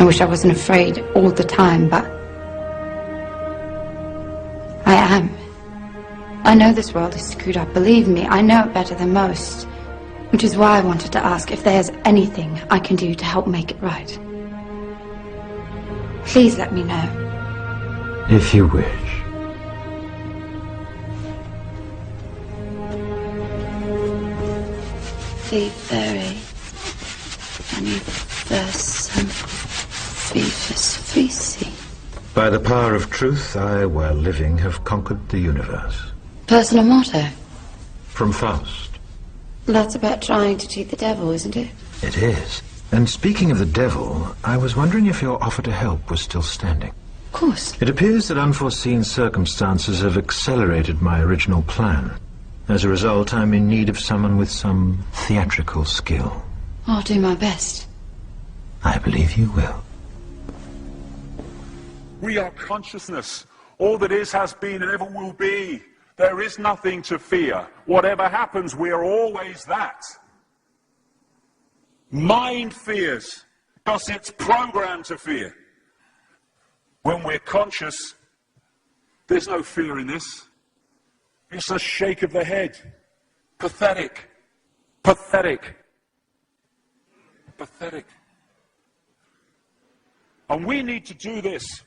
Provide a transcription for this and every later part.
I wish I wasn't afraid all the time, but I am. I know this world is screwed up, believe me, I know it better than most. Which is why I wanted to ask if there's anything I can do to help make it right. Please let me know. If you wish. Be very manifestum fifus fisi. By the power of truth, I, while living, have conquered the universe. Personal motto? From Faust. That's about trying to cheat the devil, isn't it? It is. And speaking of the devil, I was wondering if your offer to help was still standing. Of course. It appears that unforeseen circumstances have accelerated my original plan. As a result, I'm in need of someone with some theatrical skill. I'll do my best. I believe you will. We are consciousness. All that is, has been, and ever will be. There is nothing to fear. Whatever happens, we are always that. Mind fears, because it's programmed to fear. When we're conscious, there's no fear in this. It's a shake of the head. Pathetic. Pathetic. Pathetic. And we need to do this.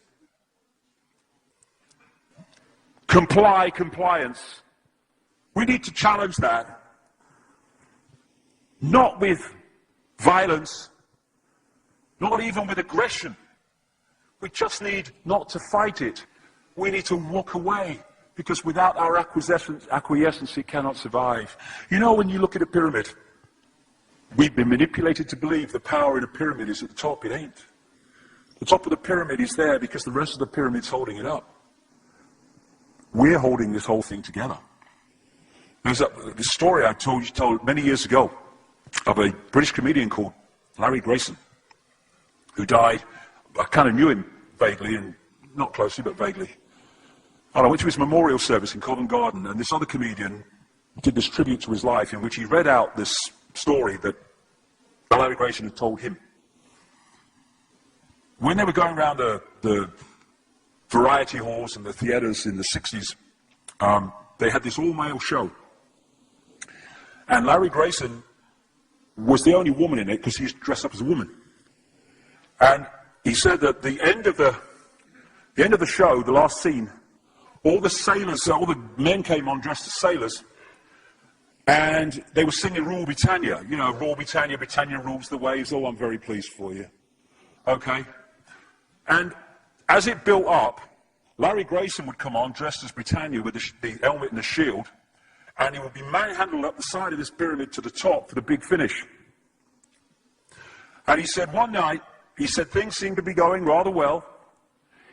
Compliance. We need to challenge that. Not with violence, not even with aggression. We just need not to fight it. We need to walk away, because without our acquiescence, it cannot survive. You know, when you look at a pyramid, we've been manipulated to believe the power in a pyramid is at the top. It ain't. The top of the pyramid is there because the rest of the pyramid's holding it up. We're holding this whole thing together. There's this story I told many years ago of a British comedian called Larry Grayson, who died. I kind of knew him vaguely, and not closely, but vaguely. And I went to his memorial service in Covent Garden, and this other comedian did this tribute to his life in which he read out this story that Larry Grayson had told him. When they were going around the variety halls and the theatres in the 60s, they had this all-male show. And Larry Grayson was the only woman in it because he's dressed up as a woman. And he said that the end of the show, the last scene, all the sailors, all the men came on dressed as sailors, and they were singing Rule Britannia. You know, Rule Britannia, Britannia rules the waves. Oh, I'm very pleased for you. Okay? And as it built up, Larry Grayson would come on dressed as Britannia with the helmet and the shield, and he would be manhandled up the side of this pyramid to the top for the big finish. And he said one night, he said things seemed to be going rather well.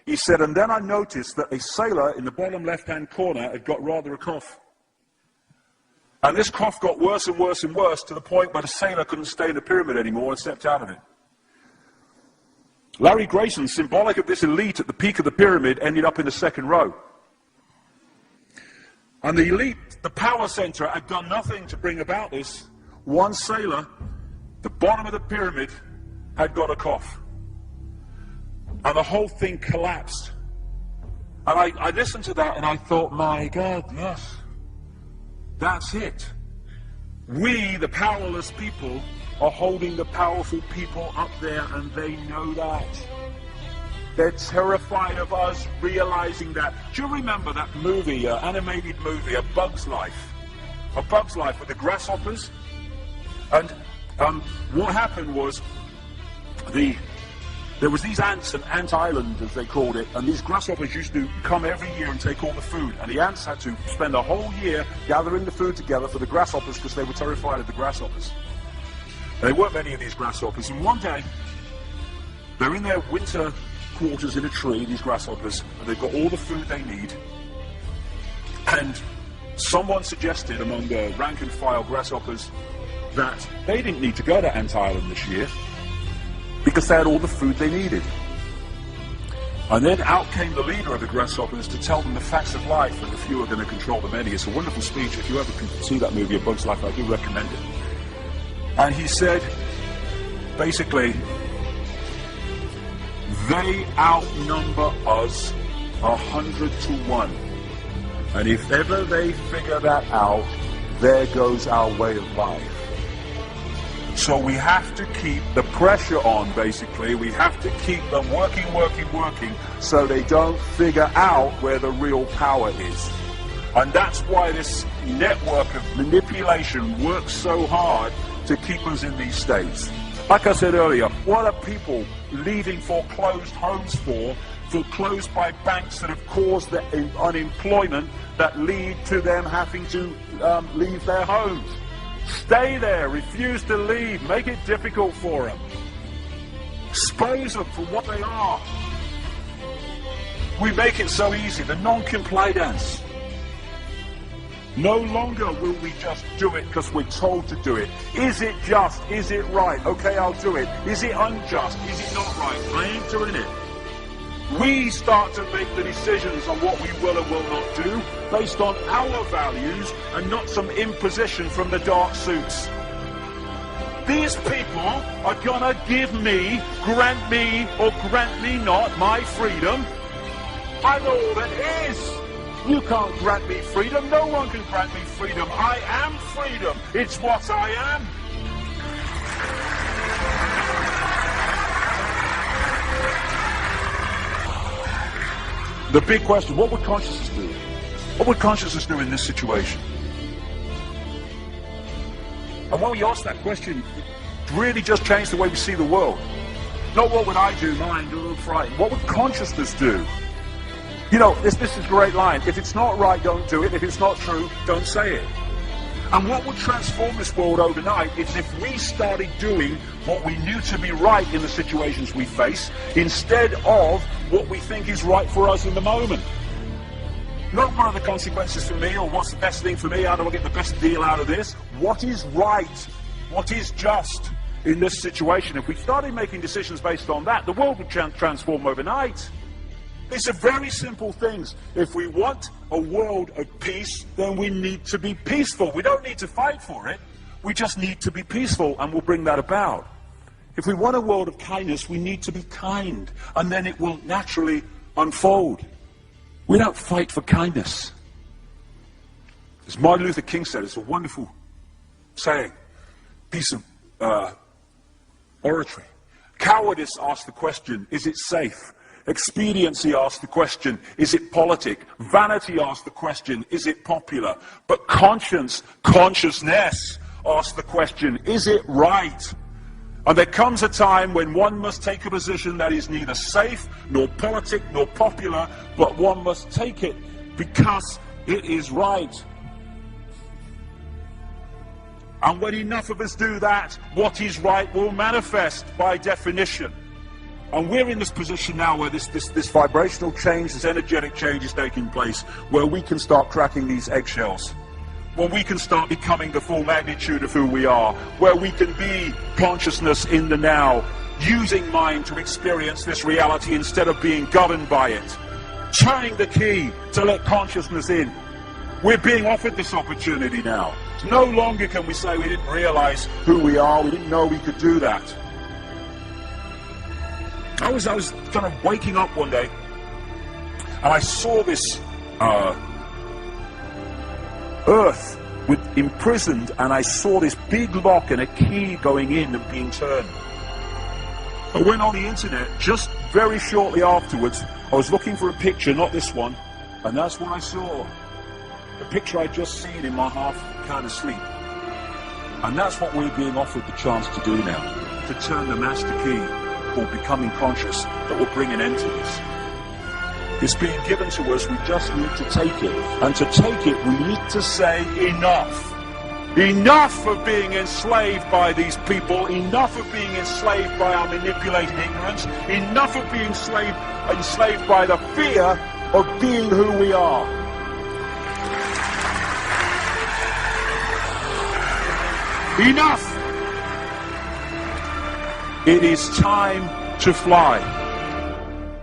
He said, and then I noticed that a sailor in the bottom left-hand corner had got rather a cough. And this cough got worse and worse and worse to the point where the sailor couldn't stay in the pyramid anymore and stepped out of it. Larry Grayson, symbolic of this elite at the peak of the pyramid, ended up in the second row. And the elite, the power center, had done nothing to bring about this. One sailor, the bottom of the pyramid, had got a cough. And the whole thing collapsed. And I listened to that and I thought, my God, yes, that's it. We, the powerless people, are holding the powerful people up there, and they know that. They're terrified of us realizing that. Do you remember that movie, animated movie, A Bug's Life? A Bug's Life with the grasshoppers? And what happened was, there was these ants, an ant island as they called it, and these grasshoppers used to come every year and take all the food, and the ants had to spend a whole year gathering the food together for the grasshoppers because they were terrified of the grasshoppers. There weren't many of these grasshoppers, and one day, they're in their winter quarters in a tree, these grasshoppers, and they've got all the food they need, and someone suggested among the rank and file grasshoppers that they didn't need to go to Ant Island this year because they had all the food they needed. And then out came the leader of the grasshoppers to tell them the facts of life, and the few are going to control the many. It's a wonderful speech. If you ever can see that movie, A Bug's Life, I do recommend it. And he said, basically, They outnumber us 100 to 1. And if ever they figure that out, there goes our way of life. So we have to keep the pressure on, basically. We have to keep them working, so they don't figure out where the real power is. And that's why this network of manipulation works so hard to keep us in these states. Like I said earlier, what are people leaving foreclosed homes for? Foreclosed by banks that have caused the unemployment that lead to them having to leave their homes. Stay there, refuse to leave, make it difficult for them. Expose them for what they are. We make it so easy, the non-compliance. No longer will we just do it because we're told to do it. Is it just? Is it right? Okay, I'll do it. Is it unjust? Is it not right? I ain't doing it. We start to make the decisions on what we will and will not do based on our values and not some imposition from the dark suits. These people are gonna give me, grant me, or grant me not my freedom. I'm all that is. You can't grant me freedom. No one can grant me freedom. I am freedom. It's what I am. The big question, what would consciousness do? What would consciousness do in this situation? And when we ask that question, it really just changed the way we see the world. Not what would I do, mine, frightened. What would consciousness do? You know, this is a great line. If it's not right, don't do it. If it's not true, don't say it. And what would transform this world overnight is if we started doing what we knew to be right in the situations we face, instead of what we think is right for us in the moment. Not what are the consequences for me, or what's the best thing for me, how do I get the best deal out of this? What is right? What is just in this situation? If we started making decisions based on that, the world would transform overnight. These are very simple things. If we want a world of peace, then we need to be peaceful. We don't need to fight for it. We just need to be peaceful, and we'll bring that about. If we want a world of kindness, we need to be kind, and then it will naturally unfold. We don't fight for kindness. As Martin Luther King said, it's a wonderful saying, piece of oratory. Cowardice asks the question, is it safe? Expediency asks the question, is it politic? Vanity asks the question, is it popular? But consciousness asks the question, is it right? And there comes a time when one must take a position that is neither safe, nor politic, nor popular, but one must take it because it is right. And when enough of us do that, what is right will manifest by definition. And we're in this position now where this vibrational change, this energetic change is taking place, where we can start cracking these eggshells, where we can start becoming the full magnitude of who we are, where we can be consciousness in the now, using mind to experience this reality instead of being governed by it, turning the key to let consciousness in. We're being offered this opportunity now. No longer can we say we didn't realize who we are, we didn't know we could do that. I was kind of waking up one day, and I saw this earth imprisoned, and I saw this big lock and a key going in and being turned. I went on the internet just very shortly afterwards. I was looking for a picture, not this one, and that's what I saw. The picture I'd just seen in my half kind of sleep. And that's what we're being offered the chance to do now, to turn the master key, or becoming conscious, that will bring an end to this. It's being given to us, we just need to take it. And to take it, we need to say enough. Enough of being enslaved by these people, enough of being enslaved by our manipulated ignorance, enough of being enslaved by the fear of being who we are. Enough! It is time to fly.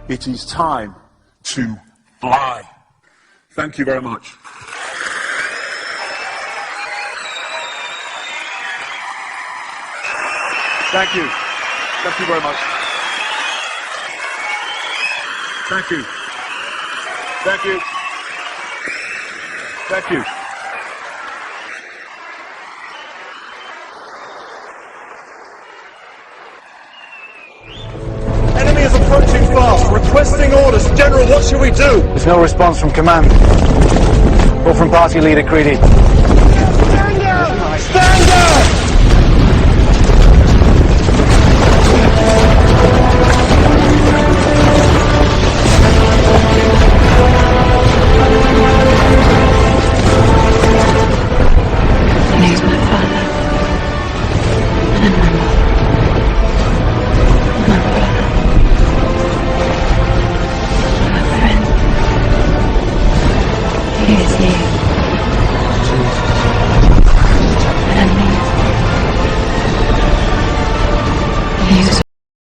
It is time to fly. Thank you very much. Thank you. Thank you very much. Thank you. Thank you. Thank you. Enemy is approaching fast. Requesting orders. General, what should we do? There's no response from command or from party leader Creedy.